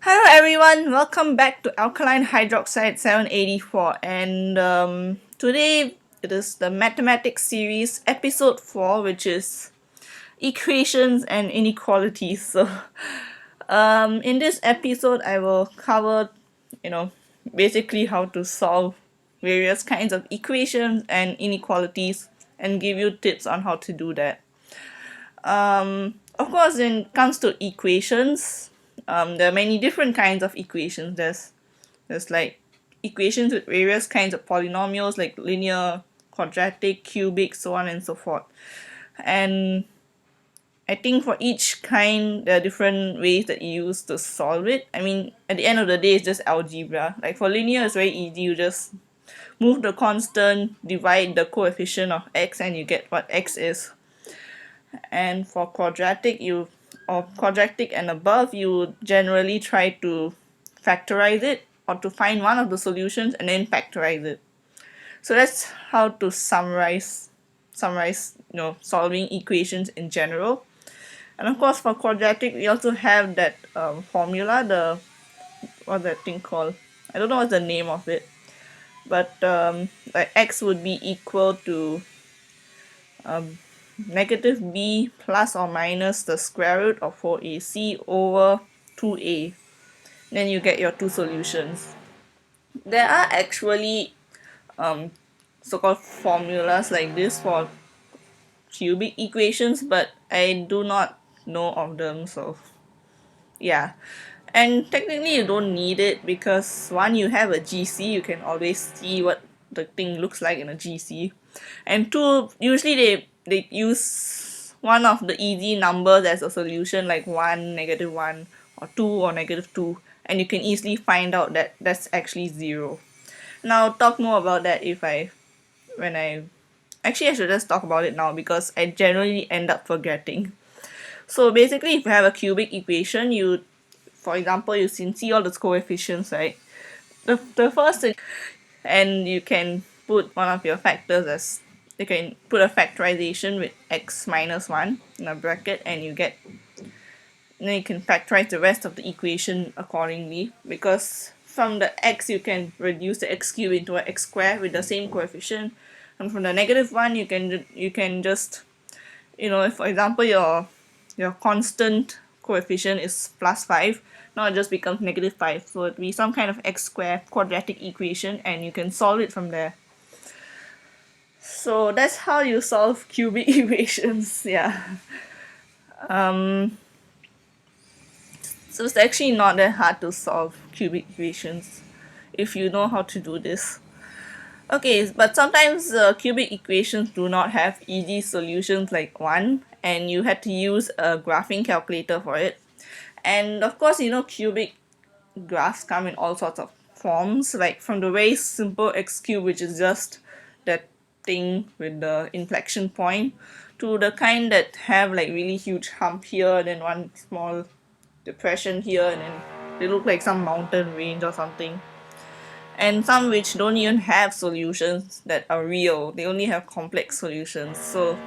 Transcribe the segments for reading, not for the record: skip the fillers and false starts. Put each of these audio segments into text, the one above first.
Hello everyone, welcome back to Alkaline Hydroxide 784 and today it is the Mathematics series episode 4, which is Equations and Inequalities. So in this episode I will cover, you know, basically how to solve various kinds of equations and inequalities and give you tips on how to do that. Of course, when it comes to equations, there are many different kinds of equations. There's like equations with various kinds of polynomials like linear, quadratic, cubic, so on and so forth. And I think for each kind, there are different ways that you use to solve it. I mean, at the end of the day, it's just algebra. Like for linear, it's very easy. You just move the constant, divide the coefficient of x, and you get what x is. And for quadratic and above, you generally try to factorize it or to find one of the solutions and then factorize it. So that's how to summarize solving equations in general. And of course for quadratic we also have that formula, the what's that thing called, I don't know what's the name of it, but like x would be equal to negative b plus or minus the square root of 4ac over 2a. Then you get your two solutions. There are actually so-called formulas like this for cubic equations, but I do not know of them, so yeah. And technically you don't need it because one, you have a GC, you can always see what the thing looks like in a GC. And two, usually they use one of the easy numbers as a solution, like 1, -1, or 2 or -2, and you can easily find out that that's actually 0. Now I'll talk more about that when I actually I should just talk about it now because I generally end up forgetting. So basically if you have a cubic equation, for example, you can see all those coefficients, right? The first thing, and you can put one of your factors as, you can put a factorization with x minus 1 in a bracket, and then you can factorize the rest of the equation accordingly, because from the x you can reduce the x cubed into an x squared with the same coefficient, and from the -1 you can just, if for example your constant coefficient is +5, now it just becomes -5, so it'll be some kind of x squared quadratic equation and you can solve it from there. So that's how you solve cubic equations. Yeah. So it's actually not that hard to solve cubic equations if you know how to do this. Okay, but sometimes cubic equations do not have easy solutions like 1, and you had to use a graphing calculator for it. And of course, cubic graphs come in all sorts of forms, like from the very simple x cube, which is just that thing with the inflection point, to the kind that have like really huge hump here, then one small depression here, and then they look like some mountain range or something. And some which don't even have solutions that are real, they only have complex solutions. So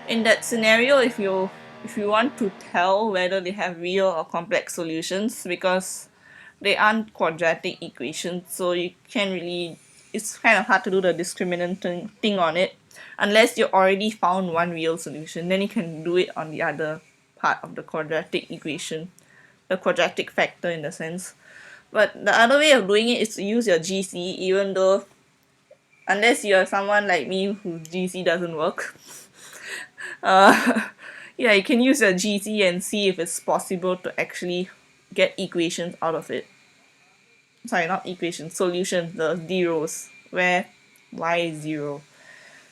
in that scenario, if you want to tell whether they have real or complex solutions, because they aren't quadratic equations, so you can't really, it's kind of hard to do the discriminant thing on it unless you already found one real solution. Then you can do it on the other part of the quadratic equation, the quadratic factor in the sense. But the other way of doing it is to use your GC, even though, unless you're someone like me whose GC doesn't work, yeah, you can use your GC and see if it's possible to actually get equations out of it. Sorry, not equations, solutions, the zeros, where y is 0.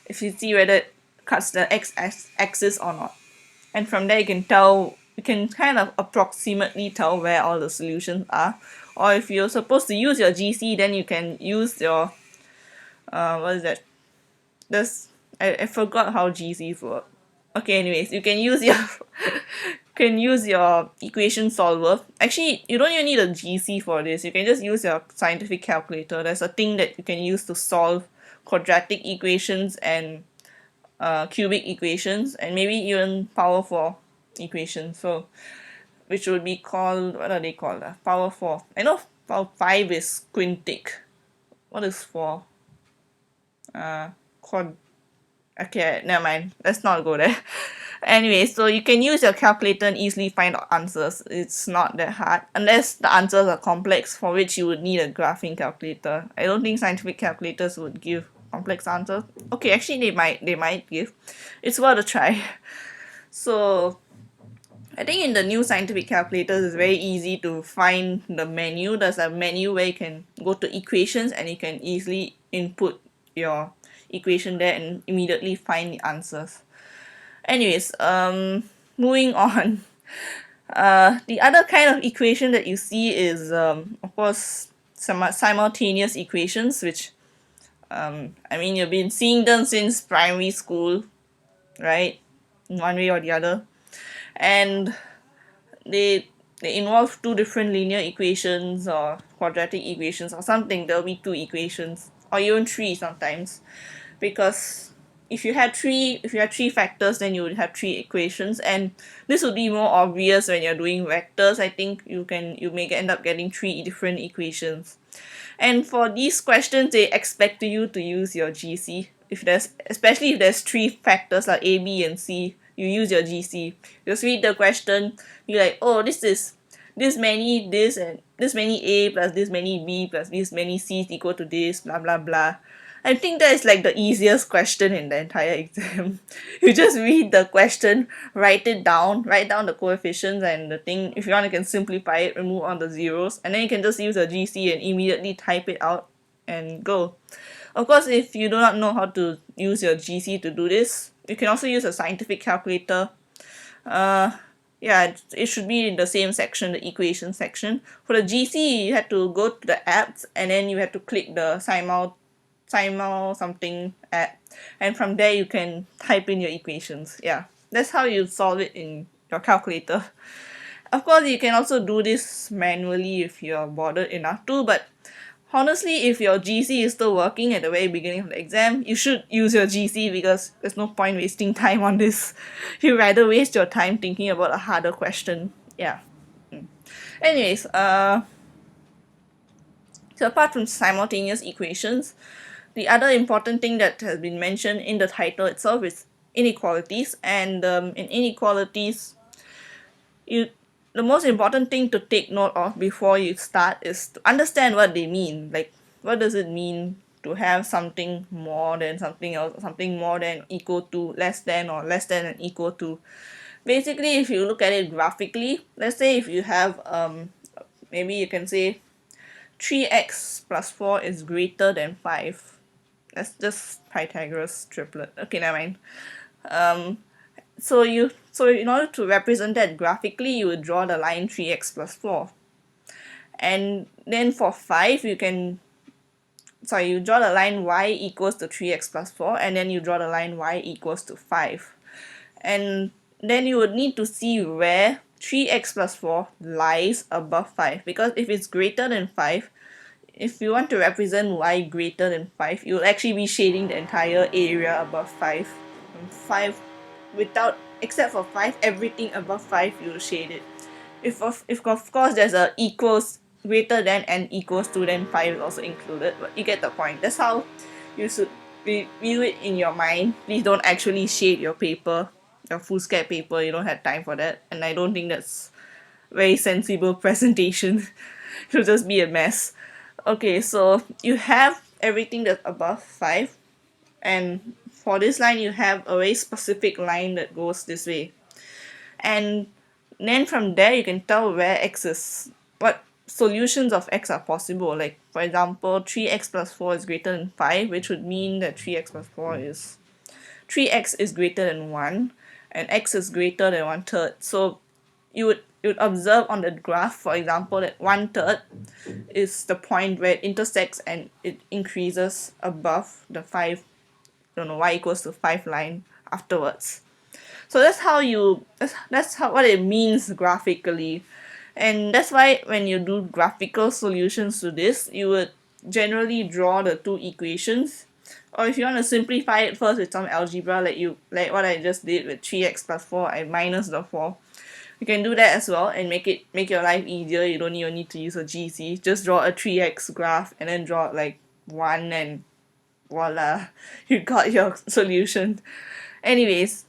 If you see whether it cuts the axis or not. And from there you can kind of approximately tell where all the solutions are. Or if you're supposed to use your GC, then you can use your, what is that? I forgot how GCs work. Okay, anyways, you can use your can use your equation solver. Actually, you don't even need a GC for this. You can just use your scientific calculator. There's a thing that you can use to solve quadratic equations and cubic equations, and maybe even power 4 equations. So which would be called, what are they called? Power 4. I know power 5 is quintic. What is 4? Quad. Okay, never mind. Let's not go there. Anyway, so you can use your calculator and easily find out answers. It's not that hard, unless the answers are complex, for which you would need a graphing calculator. I don't think scientific calculators would give complex answers. Okay, actually they might give. It's worth a try. So I think in the new scientific calculators, it's very easy to find the menu. There's a menu where you can go to equations and you can easily input your equation there and immediately find the answers. Anyways, moving on. The other kind of equation that you see is, of course, simultaneous equations, which, I mean, you've been seeing them since primary school, right? In one way or the other. And they involve two different linear equations or quadratic equations or something. There'll be two equations or even three sometimes, because if you had three factors, then you would have three equations, and this would be more obvious when you're doing vectors. I think you may end up getting three different equations. And for these questions, they expect you to use your GC. Especially if there's three factors like A, B, and C, you use your GC. Just read the question, be like, oh, this is this many this and this many A plus this many B plus this many C is equal to this, blah blah blah. I think that is like the easiest question in the entire exam. You just read the question, write down the coefficients and the thing. If you want, you can simplify it, remove all the zeros, and then you can just use a GC and immediately type it out and go. Of course, if you do not know how to use your GC to do this, you can also use a scientific calculator. Yeah, it should be in the same section, the equation section. For the GC, you have to go to the apps and then you have to click the simul something app, and from there you can type in your equations. Yeah, that's how you solve it in your calculator. Of course, you can also do this manually if you're bothered enough to, but honestly, if your GC is still working at the very beginning of the exam, you should use your GC, because there's no point wasting time on this. You'd rather waste your time thinking about a harder question. Yeah. Anyways, so apart from simultaneous equations, the other important thing that has been mentioned in the title itself is inequalities. And in inequalities, the most important thing to take note of before you start is to understand what they mean. Like, what does it mean to have something more than something else, something more than equal to, less than, or less than and equal to? Basically, if you look at it graphically, let's say if you have maybe you can say 3x plus 4 is greater than 5. That's just Pythagoras triplet. Okay, never mind. So in order to represent that graphically, you would draw the line 3x plus 4. And then for 5, you draw the line y equals to 3x plus 4, and then you draw the line y equals to 5. And then you would need to see where 3x plus 4 lies above 5, because if it's greater than 5, if you want to represent y greater than 5, you'll actually be shading the entire area above 5. And 5, except for 5, everything above 5 you'll shade it. If of course there's a equals, greater than, and equals to, then 5 is also included, but you get the point. That's how you should view it in your mind. Please don't actually shade your paper, your foolscap paper. You don't have time for that, and I don't think that's very sensible presentation. It'll just be a mess. Okay, so you have everything that's above 5, and for this line you have a very specific line that goes this way, and then from there you can tell where x is, what solutions of x are possible. Like, for example, 3x plus 4 is greater than 5, which would mean that 3x is greater than 1, and x is greater than 1/3. So you would observe on the graph, for example, that 1/3 is the point where it intersects and it increases above the 5, y equals to 5 line afterwards. So that's what it means graphically. And that's why when you do graphical solutions to this, you would generally draw the two equations. Or if you want to simplify it first with some algebra, like what I just did with 3x plus 4, I minus the 4. You can do that as well and make your life easier. You don't even need to use a GC. Just draw a 3x graph and then draw like 1 and voila, you got your solution. Anyways,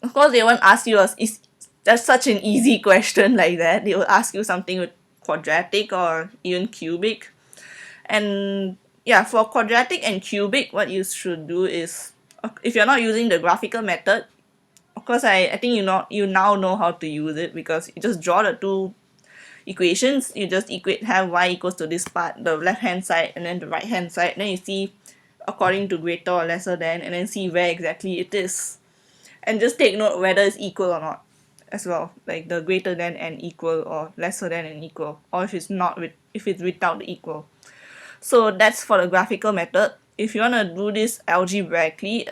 of course they won't ask you is that's such an easy question like that. They will ask you something with quadratic or even cubic. And yeah, for quadratic and cubic, what you should do is, if you're not using the graphical method, of course I think you now know how to use it, because you just draw the two equations. You just have y equals to this part, the left hand side, and then the right hand side. Then you see according to greater or lesser than, and then see where exactly it is. And just take note whether it's equal or not as well, like the greater than and equal, or lesser than and equal, or if it's not if it's without the equal. So that's for the graphical method. If you want to do this algebraically,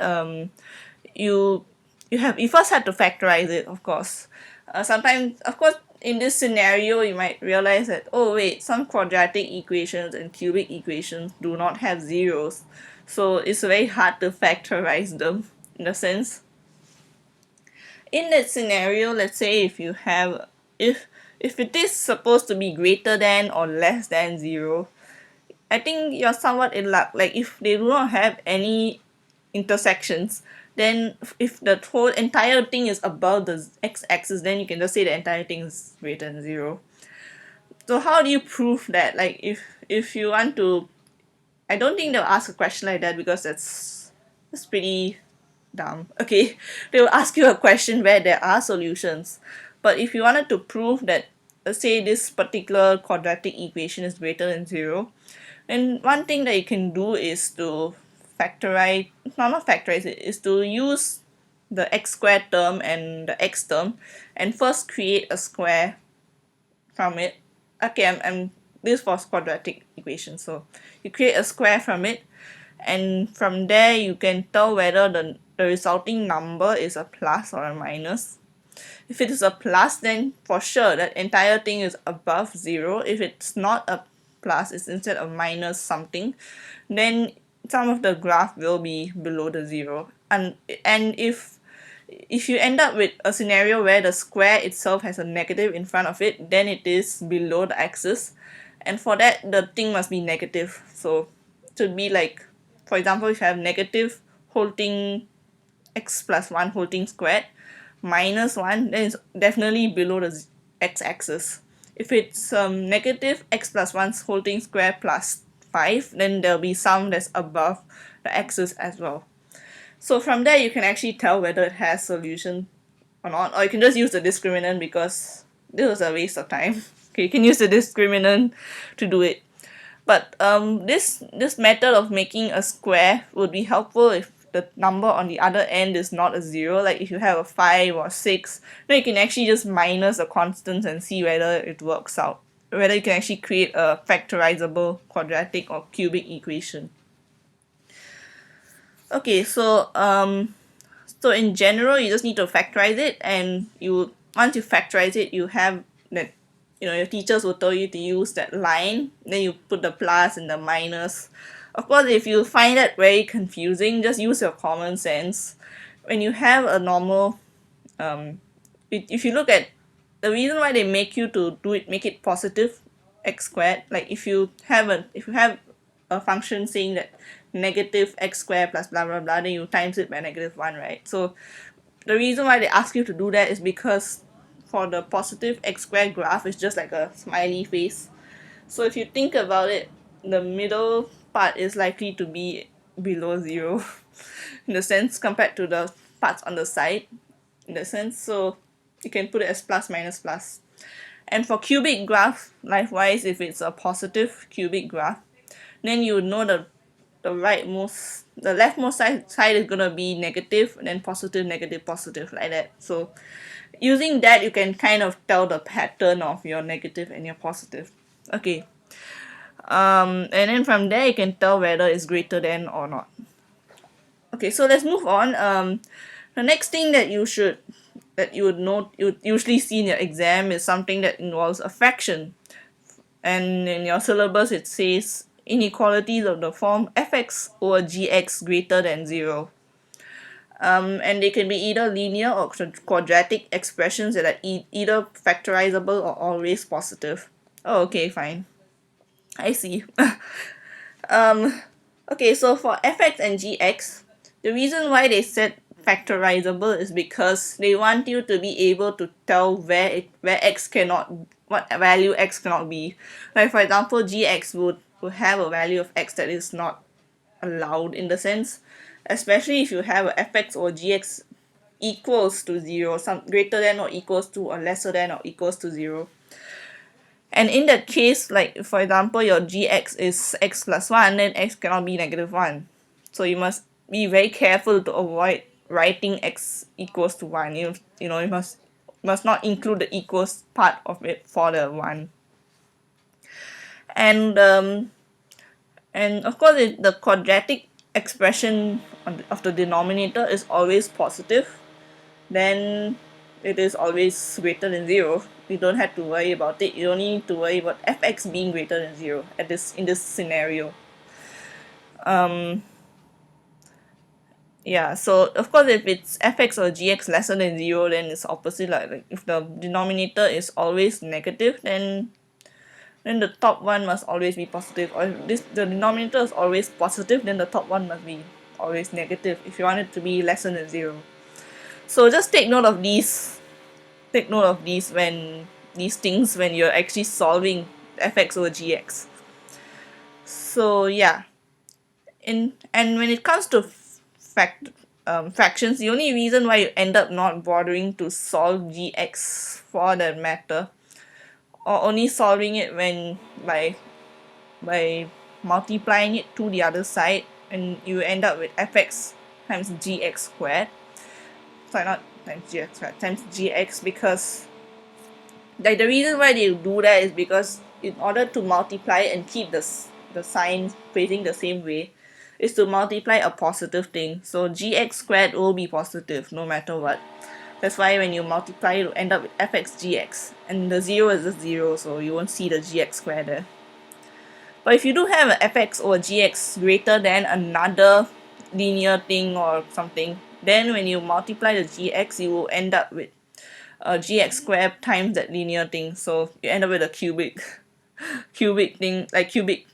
you first have to factorize it, of course. Sometimes, of course, in this scenario, you might realize that, oh wait, some quadratic equations and cubic equations do not have zeros, so it's very hard to factorize them in a sense. In that scenario, let's say if you have if it is supposed to be greater than or less than 0, I think you're somewhat in luck. Like if they do not have any intersections, then if the whole entire thing is above the x-axis, then you can just say the entire thing is greater than 0. So how do you prove that? Like if you want to, I don't think they'll ask a question like that, because that's pretty dumb. Okay, they will ask you a question where there are solutions. But if you wanted to prove that, let's say this particular quadratic equation is greater than 0, then one thing that you can do is to factorize, not factorize it, is to use the x squared term and the x term and first create a square from it. Okay, this was quadratic equation, so you create a square from it, and from there you can tell whether the resulting number is a plus or a minus. If it is a plus, then for sure that entire thing is above 0. If it's not a plus, it's instead of minus something, then some of the graph will be below the 0. And if you end up with a scenario where the square itself has a negative in front of it, then it is below the axis, and for that the thing must be negative. So it should be like, for example, if you have negative whole thing x plus 1 whole thing squared minus 1, then it's definitely below the x-axis. If it's negative x plus 1 whole thing squared plus 5, then there'll be some that's above the axis as well. So from there you can actually tell whether it has solution or not, or you can just use the discriminant, because this was a waste of time. Okay, you can use the discriminant to do it. But this method of making a square would be helpful if the number on the other end is not a 0. Like if you have a 5 or 6, then you can actually just minus the constants and see whether it works out, whether you can actually create a factorizable quadratic or cubic equation. Okay, so in general you just need to factorize it, and once you factorize it, you have that, your teachers will tell you to use that line, then you put the plus and the minus. Of course, if you find that very confusing, just use your common sense. When you have a normal, if you look at the reason why they make you to make it positive x squared, like if you have a function saying that negative x squared plus blah blah blah, then you times it by -1, right? So the reason why they ask you to do that is because for the positive x squared graph, it's just like a smiley face. So if you think about it, the middle part is likely to be below 0 in the sense, compared to the parts on the side in the sense. So you can put it as plus minus plus. And for cubic graph, likewise, if it's a positive cubic graph, then you know the leftmost side is gonna be negative, and then positive, negative, positive, like that. So using that, you can kind of tell the pattern of your negative and your positive. Okay. And then from there you can tell whether it's greater than or not. Okay, so let's move on. The next thing that you would usually see in your exam is something that involves a fraction, and in your syllabus it says inequalities of the form fx over gx greater than 0. and they can be either linear or quadratic expressions that are either factorizable or always positive. Oh, okay, fine. I see. Okay, so for fx and gx, the reason why they said factorizable is because they want you to be able to tell where x cannot, what value x cannot be. Like for example, gx would have a value of x that is not allowed in the sense, especially if you have a fx or gx equals to 0, some greater than or equals to or lesser than or equals to 0. And in that case, like for example, your gx is x plus 1, then x cannot be negative 1. So you must be very careful to avoid writing x equals to 1. You know, you must not include the equals part of it for the 1. And of course, the quadratic expression of the denominator is always positive, then it is always greater than 0. You don't have to worry about it. You only need to worry about fx being greater than 0 in this scenario. Yeah, so of course if it's fx or gx lesser than 0, then it's opposite. Like if the denominator is always negative, then the top one must always be positive. Or if the denominator is always positive, then the top one must be always negative if you want it to be less than 0. So just take note of these. Take note of these things when you're actually solving fx over gx. So yeah, and when it comes to fractions, the only reason why you end up not bothering to solve gx for that matter, or only solving it when by multiplying it to the other side, and you end up with fx times gx squared. Sorry, not times gx squared, times gx, because like the reason why they do that is because in order to multiply and keep the sign facing the same way is to multiply a positive thing. So gx squared will be positive no matter what. That's why when you multiply, you end up with fx gx, and the 0 is just 0, so you won't see the gx squared there. But if you do have a fx or gx greater than another linear thing or something, then when you multiply the gx, you will end up with gx squared times that linear thing. So you end up with a cubic thing, like cubic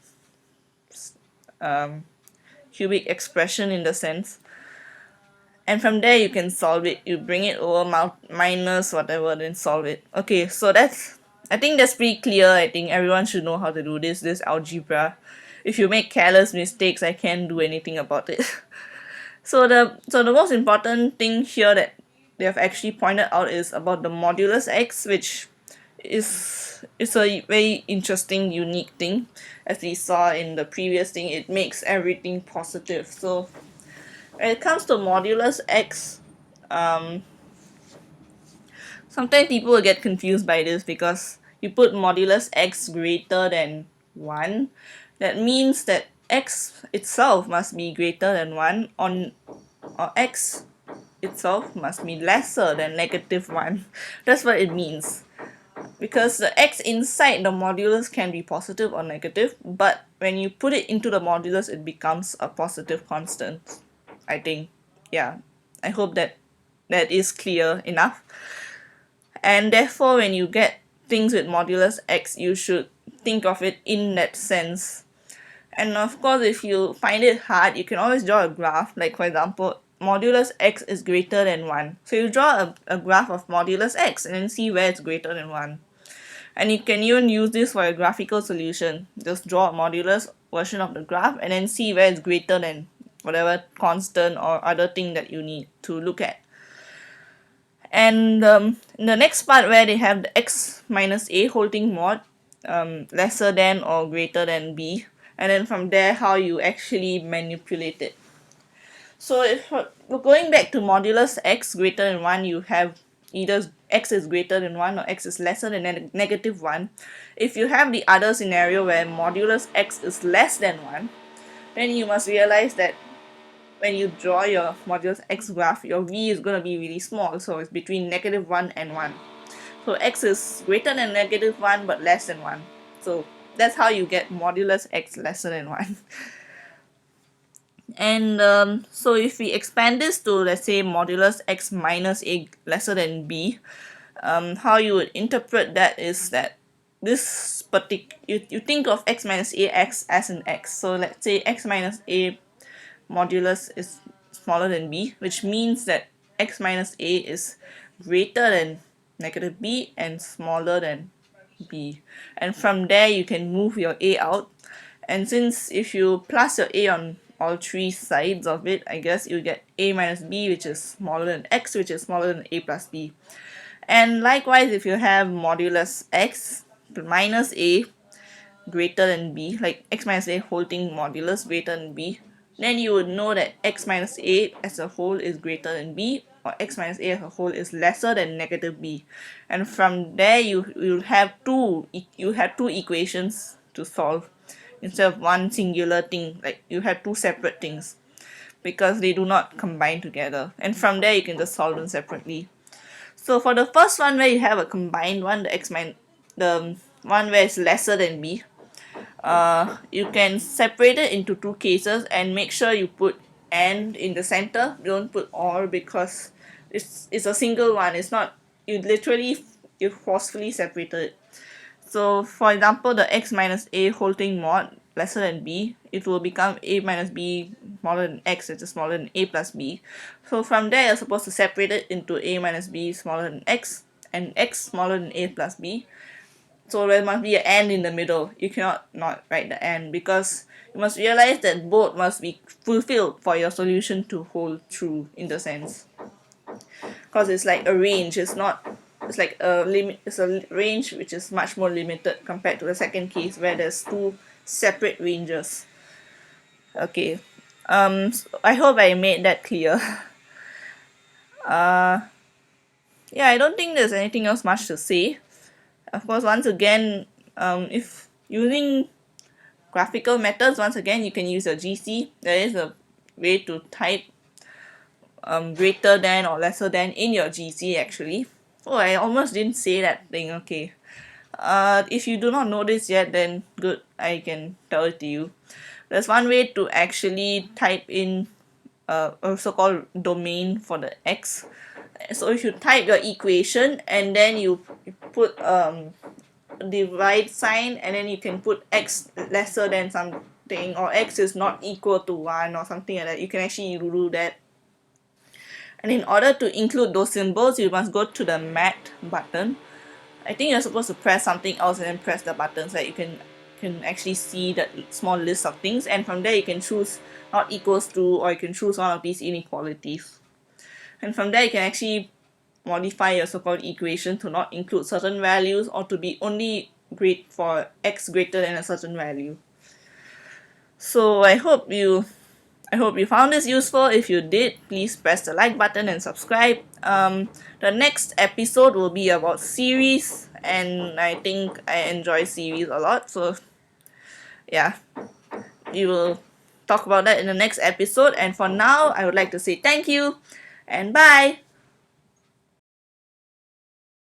expression in the sense. And from there you can solve it. You bring it over minus whatever, then solve it. Okay, so I think that's pretty clear. I think everyone should know how to do this algebra. If you make careless mistakes, I can't do anything about it. So the most important thing here that they have actually pointed out is about the modulus x, which is a very interesting, unique thing. As we saw in the previous thing, it makes everything positive. So when it comes to modulus x, sometimes people will get confused by this because you put modulus x greater than 1. That means that x itself must be greater than 1, or x itself must be lesser than negative 1. That's what it means. Because the x inside the modulus can be positive or negative, but when you put it into the modulus, it becomes a positive constant. I think. Yeah. I hope that is clear enough. And therefore, when you get things with modulus x, you should think of it in that sense. And of course, if you find it hard, you can always draw a graph. Like for example, modulus x is greater than 1. So you draw a graph of modulus x and then see where it's greater than 1. And you can even use this for a graphical solution. Just draw a modulus version of the graph and then see where it's greater than whatever constant or other thing that you need to look at. And in the next part where they have the x minus a holding mod lesser than or greater than b, and then from there how you actually manipulate it. So if we're going back to modulus x greater than 1, you have either x is greater than 1 or x is lesser than negative 1. If you have the other scenario where modulus x is less than 1, then you must realize that when you draw your modulus x graph, your v is going to be really small, so it's between negative 1 and 1. So x is greater than negative 1 but less than 1. So that's how you get modulus x lesser than 1. And so if we expand this to, let's say, modulus x minus a lesser than b, how you would interpret that is that this you think of x minus a x as an x. So let's say x minus a modulus is smaller than b, which means that x minus a is greater than negative b and smaller than b. And from there you can move your a out, and since if you plus your a on all three sides of it, I guess you get a minus b, which is smaller than x, which is smaller than a plus b. And likewise, if you have modulus x minus a greater than b, like x minus a holding modulus greater than b, then you would know that x minus a as a whole is greater than b, or x minus a as a whole is lesser than negative b. And from there you have two equations to solve instead of one singular thing. Like you have two separate things because they do not combine together, and from there you can just solve them separately. So for the first one where you have a combined one, the one where it's lesser than b, you can separate it into two cases and make sure you put and in the center. Don't put or, because it's a single one. It's not, you forcefully separated it. So for example, the x minus a holding mod lesser than b, it will become a minus b smaller than x, which is smaller than a plus b. So from there you're supposed to separate it into a minus b smaller than x and x smaller than a plus b. So there must be an and in the middle. You cannot not write the and, because you must realize that both must be fulfilled for your solution to hold true in the sense. Because it's like a range, it's like a limit, it's a range which is much more limited compared to the second case where there's two separate ranges. Okay, so I hope I made that clear. Yeah, I don't think there's anything else much to say. Of course, once again, if using graphical methods, once again you can use your GC. There is a way to type greater than or lesser than in your GC actually. Oh, I almost didn't say that thing. Okay. If you do not know this yet, then good, I can tell it to you. There's one way to actually type in a so-called domain for the x. So if you type your equation and then you put divide sign, and then you can put x lesser than something, or x is not equal to 1 or something like that. You can actually do that. And in order to include those symbols, you must go to the mat button. I think you're supposed to press something else and then press the button so that you can actually see that small list of things, and from there you can choose not equals to, or you can choose one of these inequalities. And from there you can actually modify your so-called equation to not include certain values, or to be only great for x greater than a certain value. So I hope you found this useful. If you did, please press the like button and subscribe. The next episode will be about series, and I think I enjoy series a lot, so yeah, we will talk about that in the next episode. And for now, I would like to say thank you and bye.